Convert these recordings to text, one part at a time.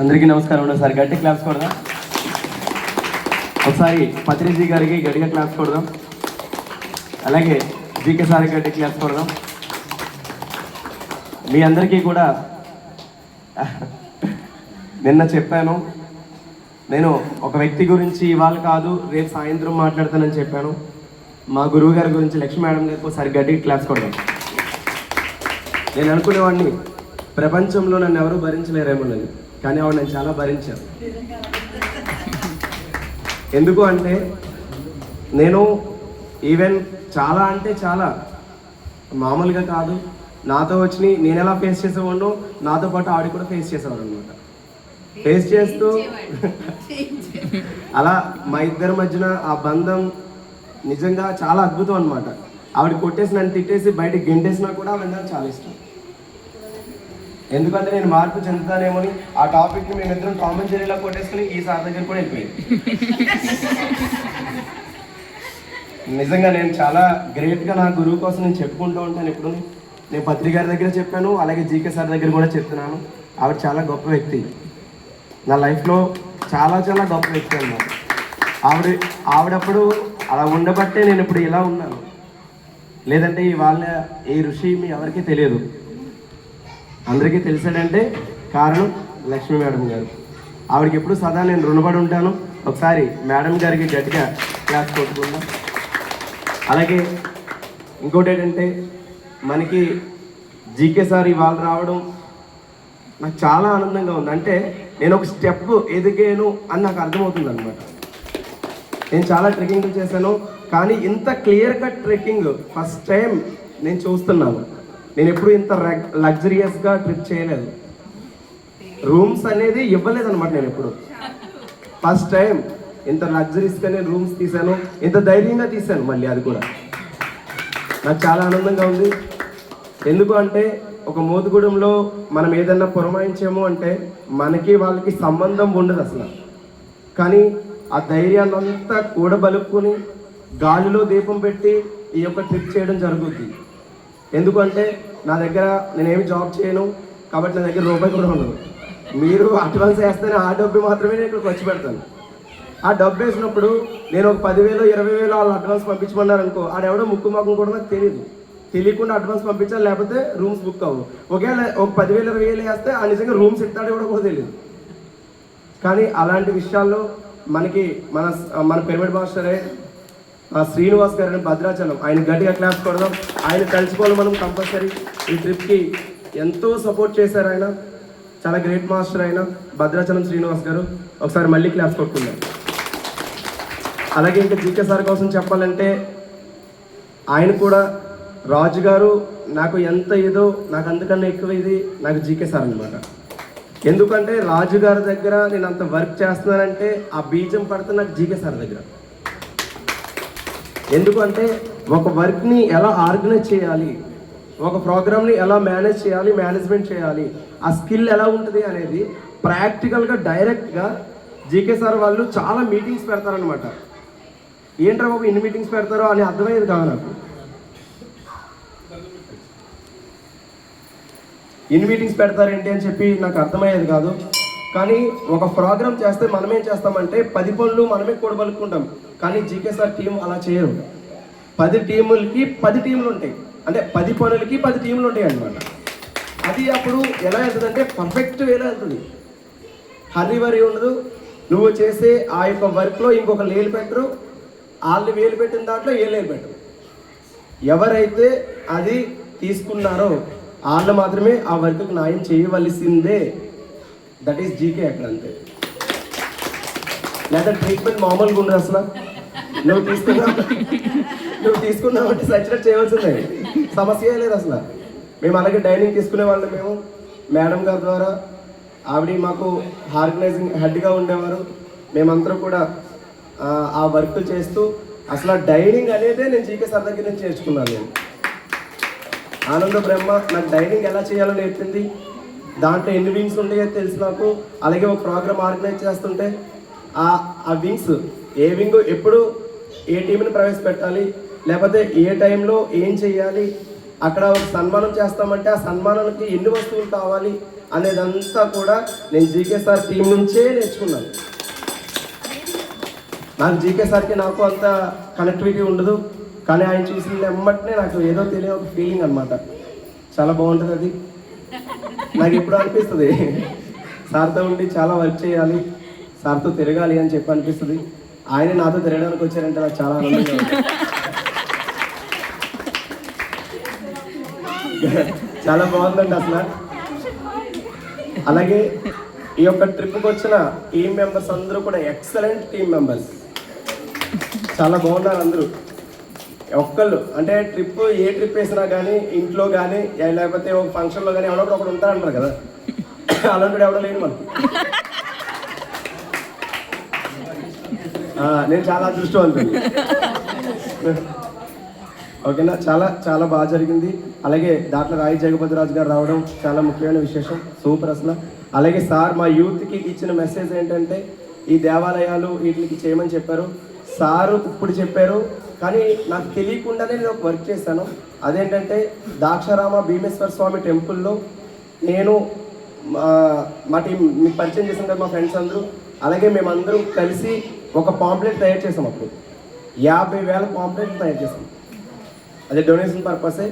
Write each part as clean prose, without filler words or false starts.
అందరికీ నమస్కారం. ఒకసారి గట్టి క్లాప్స్ కొడదాం. ఒకసారి పత్రిజీ గారికి గట్టిగా క్లాప్స్ కొడదాం. అలాగే జీకే సార్కి గట్టి క్లాప్స్ కొడదాం. మీ అందరికీ కూడా నిన్న చెప్పాను, నేను ఒక వ్యక్తి గురించి ఇవాళ కాదు రేపు సాయంత్రం మాట్లాడతానని చెప్పాను. మా గురువు గారి గురించి లక్ష్మీ మేడం గారికి ఒకసారి గట్టిగా క్లాప్స్ కొడదాం. నేను అనుకునేవాడిని ప్రపంచంలో నన్ను ఎవరూ భరించలేరేమోనని, కానీ ఆవిడ నేను చాలా భరించాను. ఎందుకు అంటే నేను ఈవెన్ చాలా అంటే చాలా మామూలుగా కాదు, నాతో వచ్చి నేను ఎలా ఫేస్ చేసేవాడినో నాతో పాటు ఆవిడ కూడా ఫేస్ చేసేవాడు అనమాట. ఫేస్ చేస్తూ అలా మా ఇద్దరి మధ్యన ఆ బంధం నిజంగా చాలా అద్భుతం అనమాట. ఆవిడ కొట్టేసి నన్ను తిట్టేసి బయటకు గెంటేసినా కూడా ఆవిడ నాకు చాలా ఇష్టం. ఎందుకంటే నేను మార్పు చెందుతానేమోని ఆ టాపిక్ని మేమిద్దరం కామన్ జరిగేలా కొట్టేసుకుని ఈ సార్ దగ్గర కూడా వెళ్ళిపోయింది. నిజంగా నేను చాలా గ్రేట్గా నా గురువు కోసం నేను చెప్పుకుంటూ ఉంటాను. ఎప్పుడు నేను పత్రిక గారి దగ్గర చెప్పాను, అలాగే జీకే సార్ దగ్గర కూడా చెప్తున్నాను. ఆవిడ చాలా గొప్ప వ్యక్తి, నా లైఫ్లో చాలా చాలా గొప్ప వ్యక్తి అన్నమాట. ఆవిడప్పుడు అలా ఉండబట్టే నేను ఇప్పుడు ఇలా ఉన్నాను. లేదంటే ఈ ఋషి మీ ఎవరికీ తెలియదు. అందరికీ తెలిసాడంటే కారణం లక్ష్మీ మేడం గారు. ఆవిడకి ఎప్పుడు సదా నేను రుణపడి ఉంటాను. ఒకసారి మేడం గారికి గట్టిగా క్లాస్ కొట్టుకుందాం. అలాగే ఇంకోటి ఏంటంటే మనకి జీకే సార్ ఇవాళ రావడం నాకు చాలా ఆనందంగా ఉంది. అంటే నేను ఒక స్టెప్ ఎదిగాను అని నాకు అర్థమవుతుంది అనమాట. నేను చాలా ట్రెక్కింగ్ చేశాను, కానీ ఇంత clear cut trekking first time నేను చూస్తున్నాను. నేను ఎప్పుడు ఇంత లగ్జరియస్గా ట్రిప్ చేయలేదు. రూమ్స్ అనేది ఇవ్వలేదు అనమాట. నేను ఎప్పుడు ఫస్ట్ టైం ఇంత లగ్జరీస్గా నేను రూమ్స్ తీశాను, ఇంత ధైర్యంగా తీశాను. మళ్ళీ అది కూడా నాకు చాలా ఆనందంగా ఉంది. ఎందుకు అంటే ఒక మోతుగూడెంలో మనం ఏదన్నా పురమాయించాము అంటే మనకి వాళ్ళకి సంబంధం ఉండదు అసలు. కానీ ఆ ధైర్యాన్ని అంతా కూడబలుపుకొని గాలిలో దీపం పెట్టి ఈ యొక్క ట్రిప్ చేయడం జరుగుద్ది. ఎందుకంటే నా దగ్గర నేనేమి జాబ్ చేయను కాబట్టి నా దగ్గర రూపాయి కూడా ఉండదు. మీరు అడ్వాన్స్ వేస్తేనే ఆ డబ్బు మాత్రమే నేను ఇక్కడ ఖర్చు పెడతాను. ఆ డబ్బు వేసినప్పుడు నేను ఒక 10,000 20,000 వాళ్ళు అడ్వాన్స్ పంపించమన్నారు అనుకో, ఆడెవడో ముక్కు మాకు కూడా నాకు తెలియకుండా అడ్వాన్స్ పంపించాలి, లేకపోతే రూమ్స్ బుక్ అవ్వు. ఒకవేళ ఒక 10,000 20,000 వేస్తే ఆ నిజంగా రూమ్స్ ఇస్తాడో కూడా తెలియదు. కానీ అలాంటి విషయాల్లో మనకి మన పిరమిడ్ మాస్టరే శ్రీనివాస్ గారిని భద్రాచలం, ఆయన గట్టిగా క్లాస్ కొడదాం. ఆయన తలుచుకోవాలి మనం కంపల్సరీ. ఈ ట్రిప్కి ఎంతో సపోర్ట్ చేశారు ఆయన, చాలా గ్రేట్ మాస్టర్ ఆయన భద్రాచలం శ్రీనివాస్ గారు. ఒకసారి మళ్ళీ క్లాస్ కొట్టుకుందాం. అలాగే ఇంకా జీకే సార్ కోసం చెప్పాలంటే ఆయన కూడా రాజు గారు నాకు ఎంత ఏదో నాకు అంతకన్నా ఎక్కువ ఇది నాకు జీకే సార్ అనమాట. ఎందుకంటే రాజు గారి దగ్గర నేను అంత వర్క్ చేస్తున్నానంటే ఆ బీజం పడితే నాకు జీకే సార్ దగ్గర. ఎందుకంటే ఒక వర్క్ని ఎలా ఆర్గనైజ్ చేయాలి, ఒక ప్రోగ్రామ్ని ఎలా మేనేజ్ చేయాలి, మేనేజ్మెంట్ చేయాలి, ఆ స్కిల్ ఎలా ఉంటుంది అనేది ప్రాక్టికల్గా డైరెక్ట్గా జీకే సార్ వాళ్ళు చాలా మీటింగ్స్ పెడతారనమాట. ఏంట్రా బాబు ఇన్ని మీటింగ్స్ పెడతారో అని అర్థమయ్యేది కాదు నాకు. ఇన్ని మీటింగ్స్ పెడతారేంటి అని చెప్పి నాకు అర్థమయ్యేది కాదు. కానీ ఒక ప్రోగ్రామ్ చేస్తే మనం ఏం చేస్తామంటే 10 పనులు మనమే కూడబలుకుంటాం. కానీ జీకే సార్ టీం అలా చేయరు. 10 టీములకి 10 టీంలు ఉంటాయి, అంటే 10 పనులకి 10 టీంలు ఉంటాయి అన్నమాట. అది అప్పుడు ఎలా వెళ్తుందంటే పర్ఫెక్ట్ వేలో వెళ్తుంది. హరివరి ఉండదు. నువ్వు చేసే ఆ యొక్క వర్క్లో ఇంకొక లేలు పెట్టరు, వాళ్ళు వేలు పెట్టిన దాంట్లో ఏ లేలు పెట్టరు. ఎవరైతే అది తీసుకున్నారో వాళ్ళు మాత్రమే ఆ వర్క్కి న్యాయం చేయవలసిందే. దట్ ఈస్ జీకే అక్కడ అంతే. లేదా ట్రీట్మెంట్ మామూలుగా ఉండదు అసలు. నువ్వు తీసుకున్నావు అంటే సచ్చినట్టు చేయవలసిందే, సమస్య లేదు అసలు. మేము అలాగే డైనింగ్ తీసుకునే వాళ్ళం. మేము మేడం గారి ద్వారా ఆవిడ మాకు ఆర్గనైజింగ్ హెడ్గా ఉండేవారు. మేమందరం కూడా ఆ వర్క్ చేస్తూ అసలు డైనింగ్ అనేదే నేను జీకే సార్ దగ్గర నుంచి నేర్చుకున్నాను. నేను ఆనంద బ్రహ్మ నాకు డైనింగ్ ఎలా చేయాలో నేర్పింది. దాంట్లో ఎన్ని వింగ్స్ ఉంటాయో తెలుసు నాకు. అలాగే ఒక ప్రోగ్రామ్ ఆర్గనైజ్ చేస్తుంటే ఆ వింగ్స్ ఏ వింగ్ ఎప్పుడు ఏ టీంని ప్రవేశపెట్టాలి, లేకపోతే ఏ టైంలో ఏం చేయాలి, అక్కడ ఒక సన్మానం చేస్తామంటే ఆ సన్మానానికి ఎన్ని వస్తువులు కావాలి, అనేదంతా కూడా నేను జీకే సార్ టీం నుంచే నేర్చుకున్నాను. నాకు జీకే సార్కి నాకు అంత కనెక్టివిటీ ఉండదు, కానీ ఆయన చూసిన వెంబటనే నాకు ఏదో తెలియని ఒక ఫీలింగ్ అనమాట. చాలా బాగుంటుంది అది. నాకు ఎప్పుడు అనిపిస్తుంది సార్తో ఉండి చాలా వర్క్ చేయాలి, సార్తో తిరగాలి అని చెప్పి అనిపిస్తుంది. ఆయన నాతో తిరగడానికి వచ్చారంటే నాకు చాలా ఆనందంగా ఉంది. చాలా బాగుందండి అసలు. అలాగే ఈ యొక్క ట్రిప్కి వచ్చిన టీం మెంబర్స్ అందరూ కూడా ఎక్సలెంట్ టీం మెంబర్స్, చాలా బాగున్నారు అందరూ. ఒక్కళ్ళు అంటే ట్రిప్ ఏ ట్రిప్ వేసినా కానీ ఇంట్లో కానీ లేకపోతే ఒక ఫంక్షన్లో కానీ ఎవడో ఒకడు ఉంటారంటారు కదా, అలాంటి ఎవడో లేని మనకు. నేను చాలా అదృష్టవంతుని. ఓకేనా, చాలా చాలా బాగా జరిగింది. అలాగే దాంట్లో రాయి జగపతిరాజు గారు రావడం చాలా ముఖ్యమైన విశేషం, సూపర్ అసలు. అలాగే సార్ మా యూత్కి ఇచ్చిన మెసేజ్ ఏంటంటే ఈ దేవాలయాలు వీటికి చేయమని చెప్పారు. సారు ఇప్పుడు చెప్పారు, కానీ నాకు తెలియకుండానే నేను ఒక వర్క్ చేశాను. అదేంటంటే ద్రాక్షారామ భీమేశ్వర స్వామి టెంపుల్లో నేను మా టీం మీకు పరిచయం చేసాం కదా, మా ఫ్రెండ్స్ అందరూ, అలాగే మేమందరూ కలిసి ఒక పాంప్లెట్ తయారు చేసాం. అప్పుడు 50,000 పాంప్లెట్లు తయారు చేసాం. అదే డొనేషన్ పర్పసే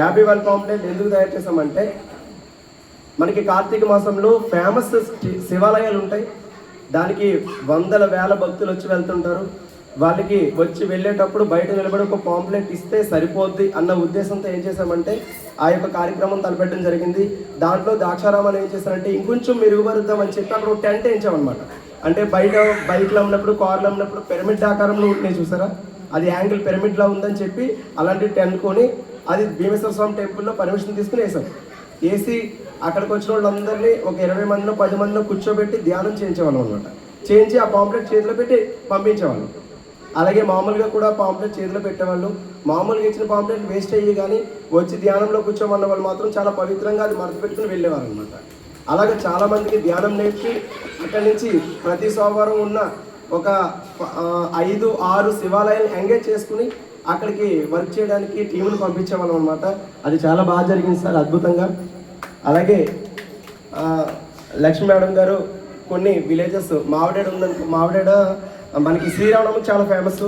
50,000 పాంప్లెట్ ఎందుకు తయారు చేసామంటే, మనకి కార్తీక మాసంలో ఫేమస్ శివాలయాలు ఉంటాయి, దానికి వందల వేల భక్తులు వచ్చి వెళ్తుంటారు. వాళ్ళకి వచ్చి వెళ్ళేటప్పుడు బయట నిలబడి ఒక పాంప్లెట్ ఇస్తే సరిపోద్ది అన్న ఉద్దేశంతో ఏం చేశామంటే ఆ యొక్క కార్యక్రమం తలపెట్టడం జరిగింది. దాంట్లో ద్రాక్షారామాన్ని ఏం చేశారంటే ఇంకొంచెం మెరుగుపరుద్దామని చెప్పి అక్కడ ఒక టెంట్ వేయించామన్నమాట. అంటే బయట బైక్లు అమ్మినప్పుడు, కార్లు అమ్మినప్పుడు పిరమిడ్ ఆకారంలో ఉంటున్నాయి చూసారా, అది యాంగిల్ పిరమిడ్లా ఉందని చెప్పి అలాంటి టెంట్ కొని అది భీమేశ్వర స్వామి టెంపుల్లో పర్మిషన్ తీసుకుని వేసాం. వేసి అక్కడికి వచ్చిన వాళ్ళందరినీ ఒక 20 మందిలో 10 మందిలో కూర్చోబెట్టి ధ్యానం చేయించేవాళ్ళం అనమాట. చేయించి ఆ పాంప్లెట్ చేతిలో పెట్టి పంపించేవాళ్ళం. అలాగే మామూలుగా కూడా పాంప్లెట్ చేతిలో పెట్టేవాళ్ళు. మామూలుగా ఇచ్చిన పాంప్లెట్ వేస్ట్ అయ్యి కానీ వచ్చి ధ్యానంలో కూర్చోమన్న వాళ్ళు మాత్రం చాలా పవిత్రంగా అది మనసు పెట్టుకుని వెళ్ళేవారు అనమాట. అలాగే చాలామందికి ధ్యానం నేర్పి అక్కడి నుంచి ప్రతి సోమవారం ఉన్న ఒక 5-6 శివాలయాలు ఎంగేజ్ చేసుకుని అక్కడికి వర్క్ చేయడానికి టీమును పంపించేవాళ్ళం అనమాట. అది చాలా బాగా జరిగింది సార్, అద్భుతంగా. అలాగే లక్ష్మీ మేడం గారు కొన్ని విలేజెస్ మావిడేడు ఉందనుకో, మావిడేడ మనకి శ్రీరామనవమి చాలా ఫేమస్,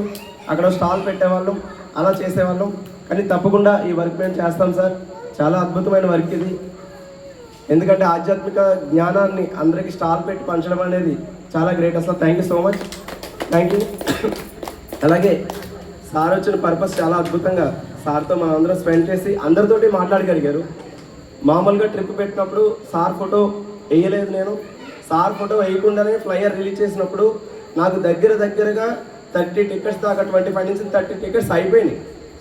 అక్కడ స్టాల్ పెట్టేవాళ్ళం, అలా చేసేవాళ్ళం. కానీ తప్పకుండా ఈ వర్క్ మేము చేస్తాం సార్, చాలా అద్భుతమైన వర్క్ ఇది. ఎందుకంటే ఆధ్యాత్మిక జ్ఞానాన్ని అందరికీ స్టాల్ పెట్టి పంచడం అనేది చాలా గ్రేట్ అసలు. Thank you so much, thank you. అలాగే సార్ వచ్చిన పర్పస్ చాలా అద్భుతంగా సార్తో మనం అందరం స్పెండ్ చేసి అందరితోటి మాట్లాడగలిగారు. మామూలుగా ట్రిప్ పెట్టినప్పుడు సార్ ఫోటో వేయలేదు నేను. సార్ ఫోటో వేయకుండానే ఫ్లైయర్ రిలీజ్ చేసినప్పుడు నాకు దగ్గరగా 30 టికెట్స్ దాకా 25 నుంచి 30 టికెట్స్ అయిపోయినాయి.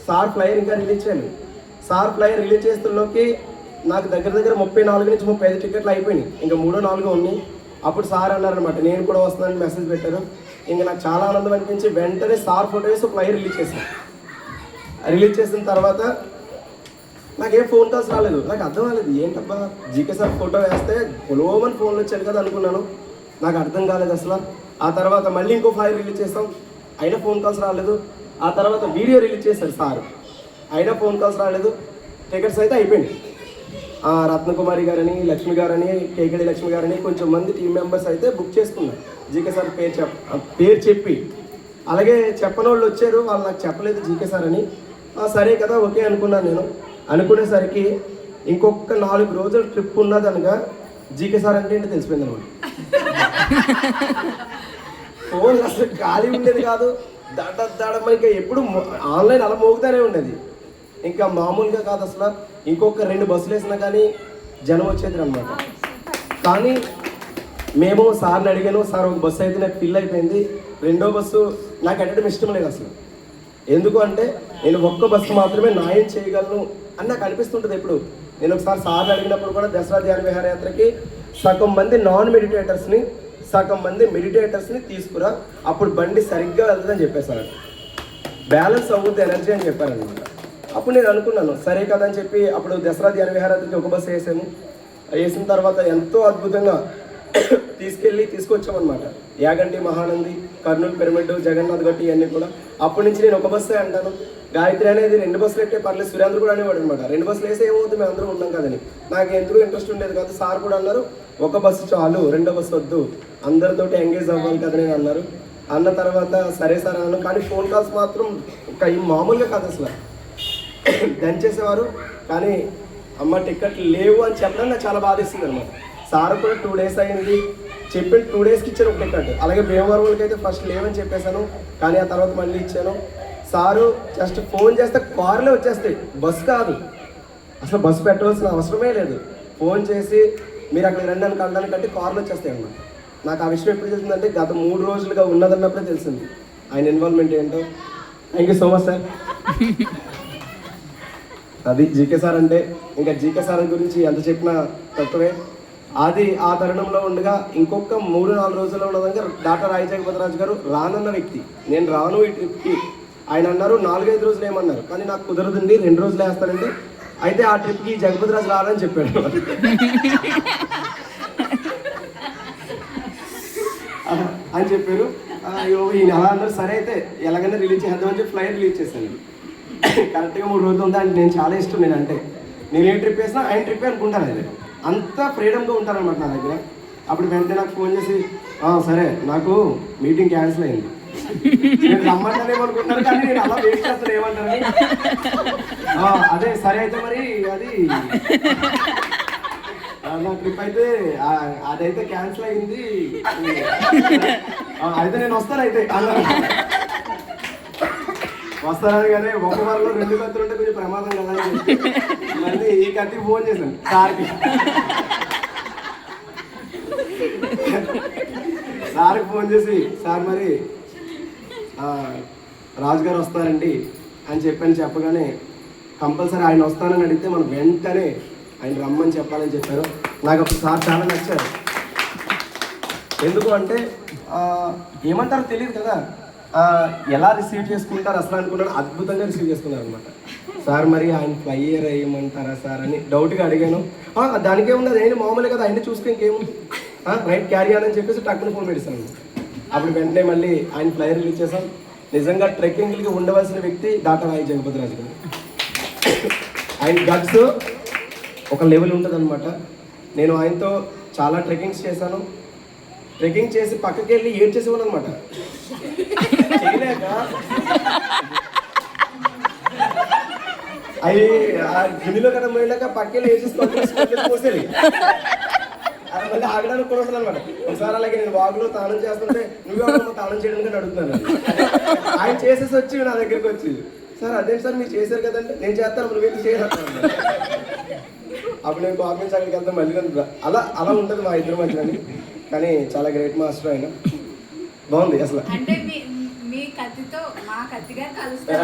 సార్ ఫ్లైయర్ ఇంకా రిలీజ్ చేయాలి. సార్ ఫ్లైయర్ రిలీజ్ చేస్తున్నలోకి నాకు దగ్గర 34 నుంచి 35 టికెట్లు అయిపోయినాయి, ఇంకా 3-4 ఉన్నాయి. అప్పుడు సార్ అన్నారనమాట నేను కూడా వస్తున్నానని మెసేజ్ పెట్టారు. ఇంకా నాకు చాలా ఆనందం అనిపించి వెంటనే సార్ ఫోటో వేసి ఫ్లైయర్ రిలీజ్ చేశాను. రిలీజ్ చేసిన తర్వాత నాకేం ఫోన్ కాల్స్ రాలేదు. నాకు అర్థం కాలేదు, ఏంటబ్బా జీకే సార్ ఫోటో వేస్తే పొలోమని ఫోన్లు వచ్చారు కదా అనుకున్నాను. నాకు అర్థం కాలేదు అసలు. ఆ తర్వాత మళ్ళీ ఇంకో ఫ్లైయర్ రిలీజ్ చేస్తాం, అయినా ఫోన్ కాల్స్ రాలేదు. ఆ తర్వాత వీడియో రిలీజ్ చేశారు సార్, అయినా ఫోన్ కాల్స్ రాలేదు. టికెట్స్ అయితే అయిపోయినాయి. రత్నకుమారి గారని, లక్ష్మి గారని, కేకడి లక్ష్మి గారని కొంచెం మంది టీం మెంబర్స్ అయితే బుక్ చేసుకున్నారు జీకే సార్ పేరు చెప్పి. అలాగే చెప్పని వాళ్ళు వచ్చారు, వాళ్ళు నాకు చెప్పలేదు జీకే సార్ అని. సరే కదా ఓకే అనుకున్నాను నేను. అనుకునేసరికి ఇంకొక 4 రోజులు ట్రిప్ ఉన్నదనగా జీకే సార్ అంటే ఏంటి తెలిసిపోయింది అనమాట. ఫోన్ అసలు ఖాళీ ఉండేది కాదు, దడ ఇంకా ఎప్పుడు ఆన్లైన్ అలా మోగుతానే ఉండేది. ఇంకా మామూలుగా కాదు అసలు. ఇంకొక 2 బస్సులు వేసినా కానీ జనం వచ్చేది అనమాట. కానీ మేము సార్ని అడిగాను, సార్ ఒక బస్సు అయితే నాకు ఫిల్ అయిపోయింది, 2వ బస్సు నాకు అడగడం ఇష్టం లేదు అసలు. ఎందుకు అంటే నేను ఒక్క బస్సు మాత్రమే న్యాయం చేయగలను అని నాకు అనిపిస్తుంటుంది ఎప్పుడు. నేను ఒకసారి సార్ని అడిగినప్పుడు కూడా దసరా ధ్యాన విహారయాత్రకి సగం మంది నాన్ మెడిటేటర్స్ని, సగం మంది మెడిటేటర్స్ని తీసుకురా, అప్పుడు బండి సరిగ్గా వెళ్తుందని చెప్పేశారు. బ్యాలెన్స్ అవుతుంది ఎనర్జీ అని చెప్పారనమాట. అప్పుడు నేను అనుకున్నాను సరే కదా అని చెప్పి అప్పుడు దసరా ధ్యాన విహారయాత్రకి ఒక బస్సు వేసాము. వేసిన తర్వాత ఎంతో అద్భుతంగా తీసుకొచ్చామన్నమాట. యాగంటి, మహానంది, కర్నూలు పిరమిడ్, జగన్నాథ్ గట్టి ఇవన్నీ కూడా. అప్పటి నుంచి నేను ఒక బస్సే అంటాను. గాయత్రి అనేది 2 బస్సులు ఎక్కే పర్లేదు, సురేంద్ర కూడా అనేవాడు అనమాట. 2 బస్సులు వేస్తే ఏమవుతుంది, మేము అందరం ఉన్నాం కదని. నాకు ఎందుకు ఇంట్రెస్ట్ ఉండేది కాదు. సార్ కూడా అన్నారు, ఒక బస్సు చాలు, 2వ బస్సు వద్దు, అందరితోటి ఎంగేజ్ అవ్వాలి కదని అన్నారు. అన్న తర్వాత సరే సార్ అన్నాను. కానీ ఫోన్ కాల్స్ మాత్రం మామూలుగా కాదు, అసలు దంచేసేవారు. కానీ అమ్మ టికెట్లు లేవు అని చెప్పడం నాకు చాలా బాధేస్తుంది అనమాట. సార్ కూడా 2 డేస్ అయింది, చెప్పిన 2 డేస్కి ఇచ్చాను ఒక టికెట్. అలాగే భీమవరం వాళ్ళకి అయితే ఫస్ట్ లేవని చెప్పేశాను, కానీ ఆ తర్వాత మళ్ళీ ఇచ్చాను. సారు జస్ట్ ఫోన్ చేస్తే కారులో వచ్చేస్తాయి, బస్సు కాదు, అసలు బస్సు పెట్టవలసిన అవసరమే లేదు. ఫోన్ చేసి మీరు అక్కడ రండి అని కలడానికి అంటే కారులో వచ్చేస్తాయి అన్నమాట. నాకు ఆ విషయం ఎప్పుడు తెలిసిందంటే గత 3 రోజులుగా ఉన్నదన్నప్పుడే తెలిసింది ఆయన ఇన్వాల్వ్మెంట్ ఏంటో. Thank you so much sir. అది జీకే సార్ అంటే. ఇంకా జీకే సార్ గురించి ఎంత చెప్పినా తక్కువే. అది ఆ తరుణంలో ఉండగా ఇంకొక 3-4 రోజుల్లో ఉన్నదంగా డాక్టర్ రాయి జగపతిరాజు గారు రానన్న వ్యక్తి. నేను రాను ఈ ట్రిప్కి ఆయన అన్నారు. 4-5 రోజులు ఏమన్నారు, కానీ నాకు కుదరదండి, 2 రోజులు వేస్తానండి. అయితే ఆ ట్రిప్కి జగపతిరాజు రారని చెప్పాడు అని చెప్పారు. ఈయన అలా అన్నారు. సరే అయితే ఎలాగైనా రిలీజ్ చేద్దామని చెప్పి ఫ్లైట్ రిలీజ్ చేశాను. కరెక్ట్గా 3 రోజులు ఉంది. అంటే నేను చాలా ఇష్టం, నేనంటే నేను ఏ ట్రిప్ వేసినా ఆయన ట్రిప్ అనుకుంటాను. అది అంత ఫ్రీడమ్గా ఉంటారనమాట నా దగ్గర. అప్పుడు వెంటనే నాకు ఫోన్ చేసి సరే నాకు మీటింగ్ క్యాన్సిల్ అయింది, నేను రమ్మంటానేమనుకుంటున్నాను, కానీ నేను అలా వెయిట్ చేస్తాను ఏమంటారని. అదే సరే అయితే మరి అది నా ట్రిప్ అయితే అదైతే క్యాన్సిల్ అయింది, అయితే నేను వస్తాను అయితే అన్నారు. వస్తానని కానీ ఒక వారంలో 2 కత్తులు ఉంటే కొంచెం ప్రమాదం కదా అని చెప్పి మళ్ళీ ఈ కత్తికి ఫోన్ చేశాను సార్కి. సార్కి ఫోన్ చేసి సార్ మరి రాజుగారు వస్తారండి అని చెప్పగానే కంపల్సరీ ఆయన వస్తానని అడిగితే మనం వెంటనే ఆయన రమ్మని చెప్పాలని చెప్పారు. నాకు అప్పుడు సార్ చాలా నచ్చారు. ఎందుకు అంటే ఏమంటారో తెలియదు కదా, ఎలా రిసీవ్ చేసుకుంటారు అసలు అనుకున్నాను. అద్భుతంగా రిసీవ్ చేసుకున్నారు అనమాట. సార్ మరి ఆయన ఫ్లైయర్ వేయమంటారా సార్ అని డౌట్గా అడిగాను. దానికేముంది, అదేంటి మామూలే కదా, ఆయన చూసుకుని ఇంకేముంది, రైట్ క్యారీ అని చెప్పేసి టక్కున ఫోన్ పెడతాను. అప్పుడు వెంటనే మళ్ళీ ఆయన ఫ్లైయర్ రిలీజ్ చేసాం. నిజంగా ట్రెక్కింగ్కి ఉండవలసిన వ్యక్తి డాక్టర్ రాయి జగపతిరాజు గారు. ఆయన గట్స్ ఒక లెవెల్ ఉంటుంది అనమాట. నేను ఆయనతో చాలా ట్రెక్కింగ్స్ చేశాను. ట్రెక్కింగ్ చేసి పక్కకి వెళ్ళి ఏడ్చేసేవాడు అనమాట. చేయలేక అవి గిన్నెలో కదా పోయలేక పక్కకి ఏడ్చేసి అది మళ్ళీ ఆగడానికి కూడా ఉంటుంది అనమాట. ఒకసారి అలాగే నేను వాగులో తాళం చేస్తుంటే నువ్వే తాళం చేయడానికి అడుగుతున్నాను. ఆయన చేసేసి వచ్చి నా దగ్గరికి వచ్చి సార్ అదేంటి సార్ మీరు చేశారు కదంటే నేను చేస్తాను నువ్వేంటి చేస్తాను. అప్పుడు నేను కాన్ఫిడెన్స్ అక్కడికి వెళ్తాను మళ్ళీ అలా ఉంటుంది మా ఇద్దరు మధ్యలో. కానీ చాలా గ్రేట్ మాస్టర్ ఆయన. బాగుంది అసలు. అంటే మీ కత్తితో మా కత్తిగా కలుస్తారు.